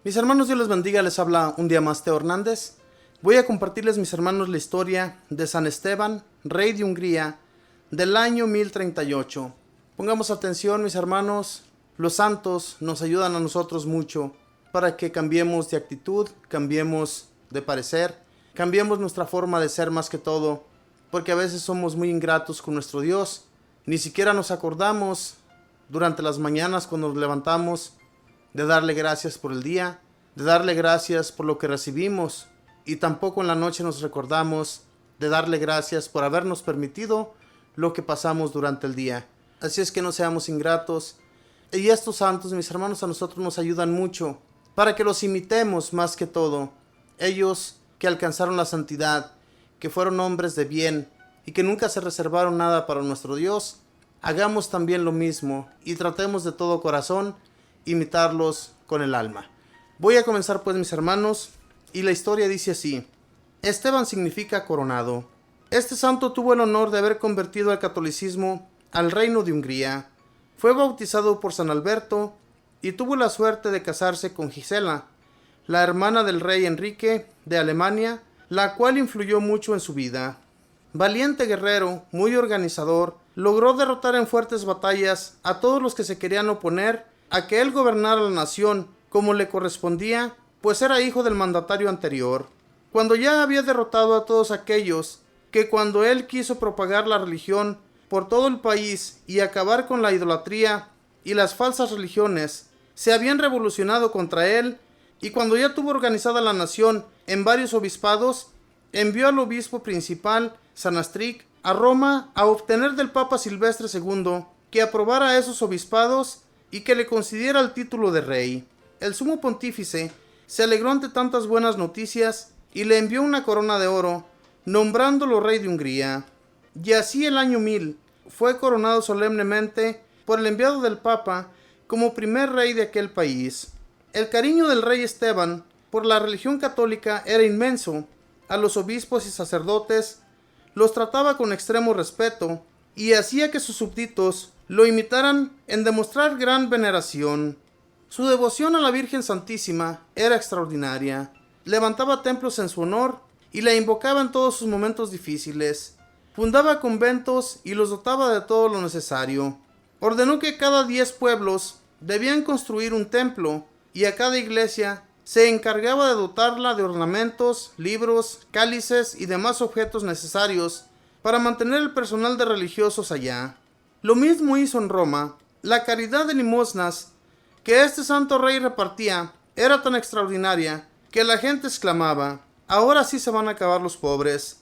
Mis hermanos, Dios les bendiga, les habla un día más Teo Hernández. Voy a compartirles, mis hermanos, la historia de San Esteban, rey de Hungría, del año 1038. Pongamos atención, mis hermanos, los santos nos ayudan a nosotros mucho para que cambiemos de actitud, cambiemos de parecer, cambiemos nuestra forma de ser más que todo, porque a veces somos muy ingratos con nuestro Dios. Ni siquiera nos acordamos durante las mañanas cuando nos levantamos de darle gracias por el día, de darle gracias por lo que recibimos, y tampoco en la noche nos recordamos de darle gracias por habernos permitido lo que pasamos durante el día. Así es que no seamos ingratos. Y estos santos, mis hermanos, a nosotros nos ayudan mucho para que los imitemos más que todo. Ellos que alcanzaron la santidad, que fueron hombres de bien y que nunca se reservaron nada para nuestro Dios, hagamos también lo mismo y tratemos de todo corazón imitarlos con el alma. Voy a comenzar pues, mis hermanos, y la historia dice así. Esteban significa coronado. Este santo tuvo el honor de haber convertido al catolicismo al reino de Hungría. Fue bautizado por San Alberto y tuvo la suerte de casarse con Gisela, la hermana del rey Enrique de Alemania, la cual influyó mucho en su vida. Valiente guerrero, muy organizador, logró derrotar en fuertes batallas a todos los que se querían oponer a que él gobernara la nación como le correspondía, pues era hijo del mandatario anterior. Cuando ya había derrotado a todos aquellos que, cuando él quiso propagar la religión por todo el país y acabar con la idolatría y las falsas religiones, se habían revolucionado contra él, y cuando ya tuvo organizada la nación en varios obispados, envió al obispo principal, San Astric, a Roma a obtener del Papa Silvestre II que aprobara esos obispados y que le concediera el título de rey. El sumo pontífice se alegró ante tantas buenas noticias y le envió una corona de oro, nombrándolo rey de Hungría. Y así el año 1000 fue coronado solemnemente por el enviado del Papa como primer rey de aquel país. El cariño del rey Esteban por la religión católica era inmenso. A los obispos y sacerdotes los trataba con extremo respeto y hacía que sus súbditos lo imitaran en demostrar gran veneración. Su devoción a la Virgen Santísima era extraordinaria. Levantaba templos en su honor y la invocaba en todos sus momentos difíciles. Fundaba conventos y los dotaba de todo lo necesario. Ordenó que cada 10 pueblos debían construir un templo, y a cada iglesia se encargaba de dotarla de ornamentos, libros, cálices y demás objetos necesarios para mantener el personal de religiosos allá. Lo mismo hizo en Roma. La caridad de limosnas que este santo rey repartía era tan extraordinaria que la gente exclamaba: ahora sí se van a acabar los pobres.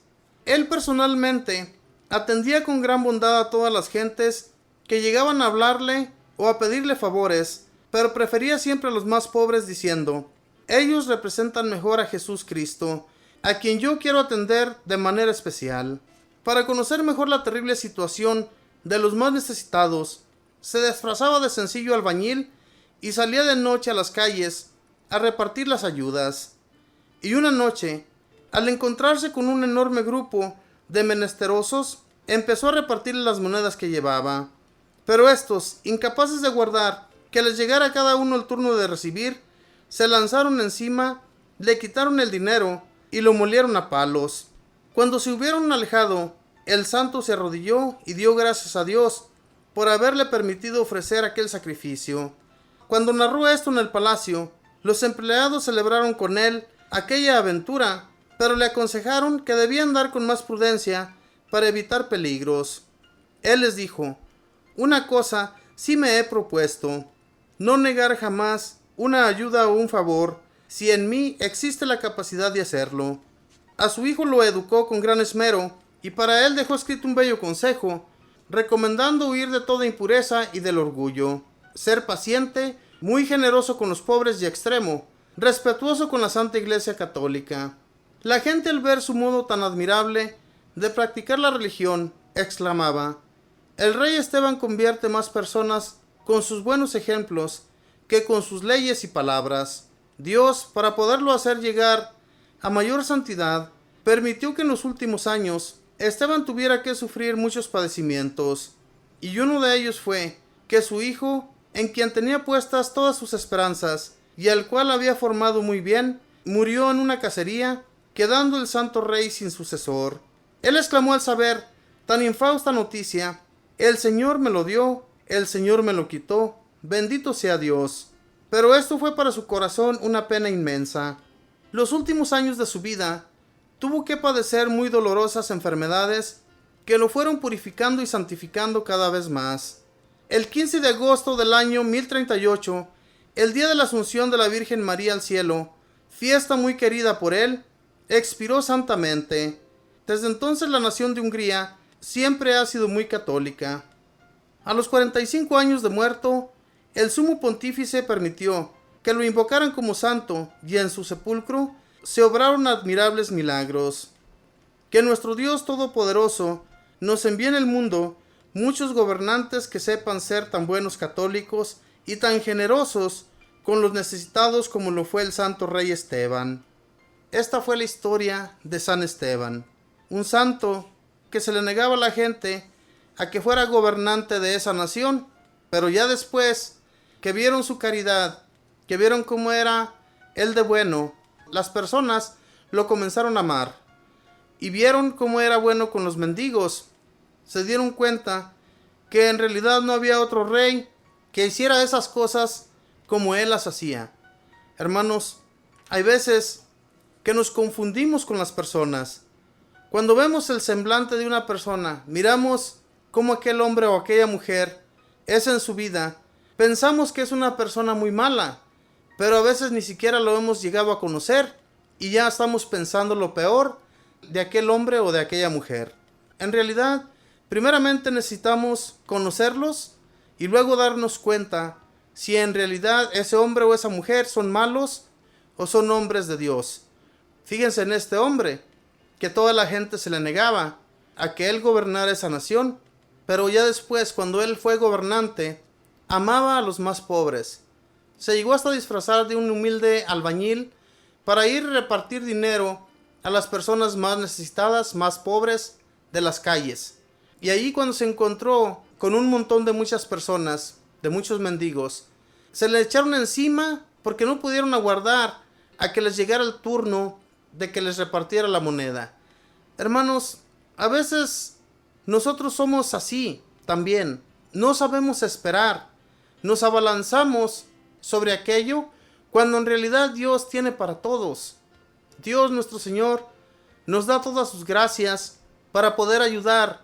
Él personalmente atendía con gran bondad a todas las gentes que llegaban a hablarle o a pedirle favores, pero prefería siempre a los más pobres diciendo: ellos representan mejor a Jesús Cristo, a quien yo quiero atender de manera especial. Para conocer mejor la terrible situación de los más necesitados, se disfrazaba de sencillo albañil y salía de noche a las calles a repartir las ayudas. Y una noche, al encontrarse con un enorme grupo de menesterosos, empezó a repartir las monedas que llevaba. Pero estos, incapaces de guardar que les llegara a cada uno el turno de recibir, se lanzaron encima, le quitaron el dinero y lo molieron a palos. Cuando se hubieron alejado, el santo se arrodilló y dio gracias a Dios por haberle permitido ofrecer aquel sacrificio. Cuando narró esto en el palacio, los empleados celebraron con él aquella aventura, pero le aconsejaron que debía andar con más prudencia para evitar peligros. Él les dijo: una cosa sí me he propuesto, no negar jamás una ayuda o un favor, si en mí existe la capacidad de hacerlo. A su hijo lo educó con gran esmero, y para él dejó escrito un bello consejo, recomendando huir de toda impureza y del orgullo, ser paciente, muy generoso con los pobres y extremo, respetuoso con la Santa Iglesia Católica. La gente, al ver su modo tan admirable de practicar la religión, exclamaba: el rey Esteban convierte más personas con sus buenos ejemplos que con sus leyes y palabras. Dios, para poderlo hacer llegar a mayor santidad, permitió que en los últimos años Esteban tuviera que sufrir muchos padecimientos, y uno de ellos fue que su hijo, en quien tenía puestas todas sus esperanzas, y al cual había formado muy bien, murió en una cacería, quedando el santo rey sin sucesor. Él exclamó al saber tan infausta noticia: el Señor me lo dio, el Señor me lo quitó, bendito sea Dios. Pero esto fue para su corazón una pena inmensa. Los últimos años de su vida tuvo que padecer muy dolorosas enfermedades que lo fueron purificando y santificando cada vez más. El 15 de agosto del año 1038, el día de la Asunción de la Virgen María al cielo, fiesta muy querida por él, expiró santamente. Desde entonces la nación de Hungría siempre ha sido muy católica. A los 45 años de muerto, el sumo pontífice permitió que lo invocaran como santo, y en su sepulcro se obraron admirables milagros. Que nuestro Dios Todopoderoso nos envíe en el mundo muchos gobernantes que sepan ser tan buenos católicos y tan generosos con los necesitados como lo fue el santo rey Esteban. Esta fue la historia de San Esteban, un santo que se le negaba a la gente a que fuera gobernante de esa nación, pero ya después que vieron su caridad, que vieron cómo era él de bueno, las personas lo comenzaron a amar, y vieron cómo era bueno con los mendigos. Se dieron cuenta que en realidad no había otro rey que hiciera esas cosas como él las hacía. Hermanos, hay veces que nos confundimos con las personas. Cuando vemos el semblante de una persona, miramos cómo aquel hombre o aquella mujer es en su vida, pensamos que es una persona muy mala, pero a veces ni siquiera lo hemos llegado a conocer y ya estamos pensando lo peor de aquel hombre o de aquella mujer. En realidad, primeramente necesitamos conocerlos y luego darnos cuenta si en realidad ese hombre o esa mujer son malos o son hombres de Dios. Fíjense en este hombre, que toda la gente se le negaba a que él gobernara esa nación, pero ya después, cuando él fue gobernante, amaba a los más pobres. Se llegó hasta disfrazar de un humilde albañil para ir a repartir dinero a las personas más necesitadas, más pobres de las calles. Y allí, cuando se encontró con un montón de muchas personas, de muchos mendigos, se le echaron encima porque no pudieron aguardar a que les llegara el turno de que les repartiera la moneda. Hermanos, a veces nosotros somos así también. No sabemos esperar. Nos abalanzamos sobre aquello cuando en realidad Dios tiene para todos. Dios nuestro Señor nos da todas sus gracias para poder ayudar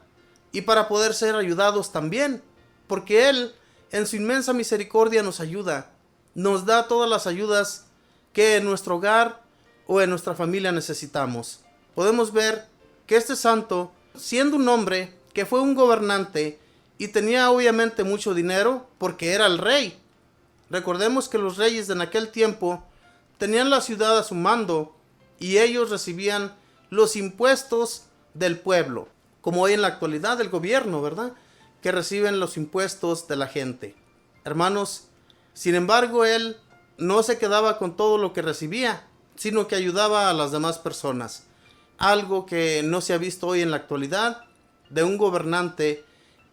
y para poder ser ayudados también, porque Él en su inmensa misericordia nos ayuda, nos da todas las ayudas que en nuestro hogar o en nuestra familia necesitamos. Podemos ver que este santo, siendo un hombre que fue un gobernante y tenía obviamente mucho dinero porque era el rey. Recordemos que los reyes de aquel tiempo tenían la ciudad a su mando y ellos recibían los impuestos del pueblo, como hoy en la actualidad el gobierno, ¿verdad?, que reciben los impuestos de la gente. Hermanos, sin embargo, él no se quedaba con todo lo que recibía, sino que ayudaba a las demás personas. Algo que no se ha visto hoy en la actualidad de un gobernante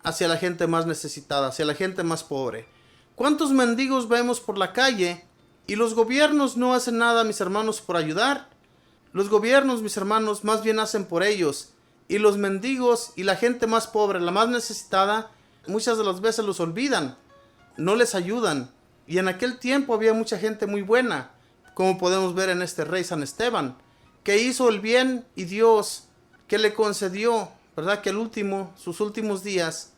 hacia la gente más necesitada, hacia la gente más pobre. ¿Cuántos mendigos vemos por la calle y los gobiernos no hacen nada, mis hermanos, por ayudar? Los gobiernos, mis hermanos, más bien hacen por ellos, y los mendigos y la gente más pobre, la más necesitada, muchas de las veces los olvidan, no les ayudan. Y en aquel tiempo había mucha gente muy buena, como podemos ver en este rey San Esteban, que hizo el bien, y Dios que le concedió, ¿verdad?, que sus últimos días,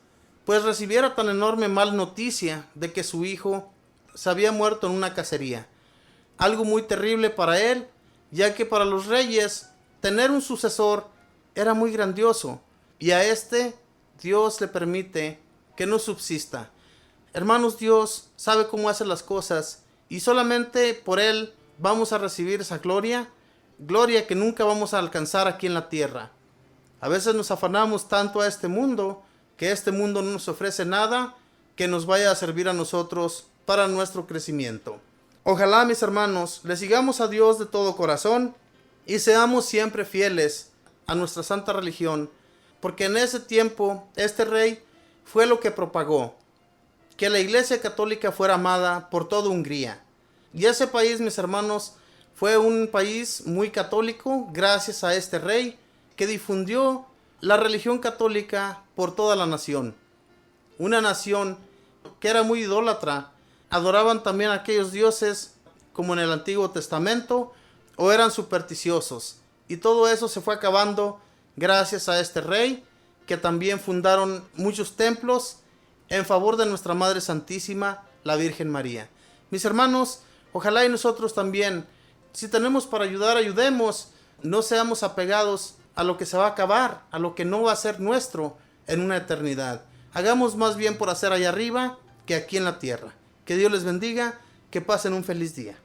pues recibiera tan enorme mal noticia de que su hijo se había muerto en una cacería. Algo muy terrible para él, ya que para los reyes tener un sucesor era muy grandioso, y a este Dios le permite que no subsista. Hermanos, Dios sabe cómo hace las cosas, y solamente por Él vamos a recibir esa gloria que nunca vamos a alcanzar aquí en la tierra. A veces nos afanamos tanto a este mundo, que este mundo no nos ofrece nada que nos vaya a servir a nosotros para nuestro crecimiento. Ojalá, mis hermanos, le sigamos a Dios de todo corazón y seamos siempre fieles a nuestra santa religión, porque en ese tiempo este rey fue lo que propagó que la Iglesia Católica fuera amada por toda Hungría. Y ese país, mis hermanos, fue un país muy católico gracias a este rey que difundió la religión católica por toda la nación. Una nación que era muy idólatra, adoraban también a aquellos dioses como en el Antiguo Testamento, o eran supersticiosos. Y todo eso se fue acabando gracias a este rey, que también fundaron muchos templos en favor de nuestra Madre Santísima, la Virgen María. Mis hermanos, ojalá y nosotros también, si tenemos para ayudar, ayudemos. No seamos apegados a lo que se va a acabar, a lo que no va a ser nuestro en una eternidad. Hagamos más bien por hacer allá arriba que aquí en la tierra. Que Dios les bendiga, que pasen un feliz día.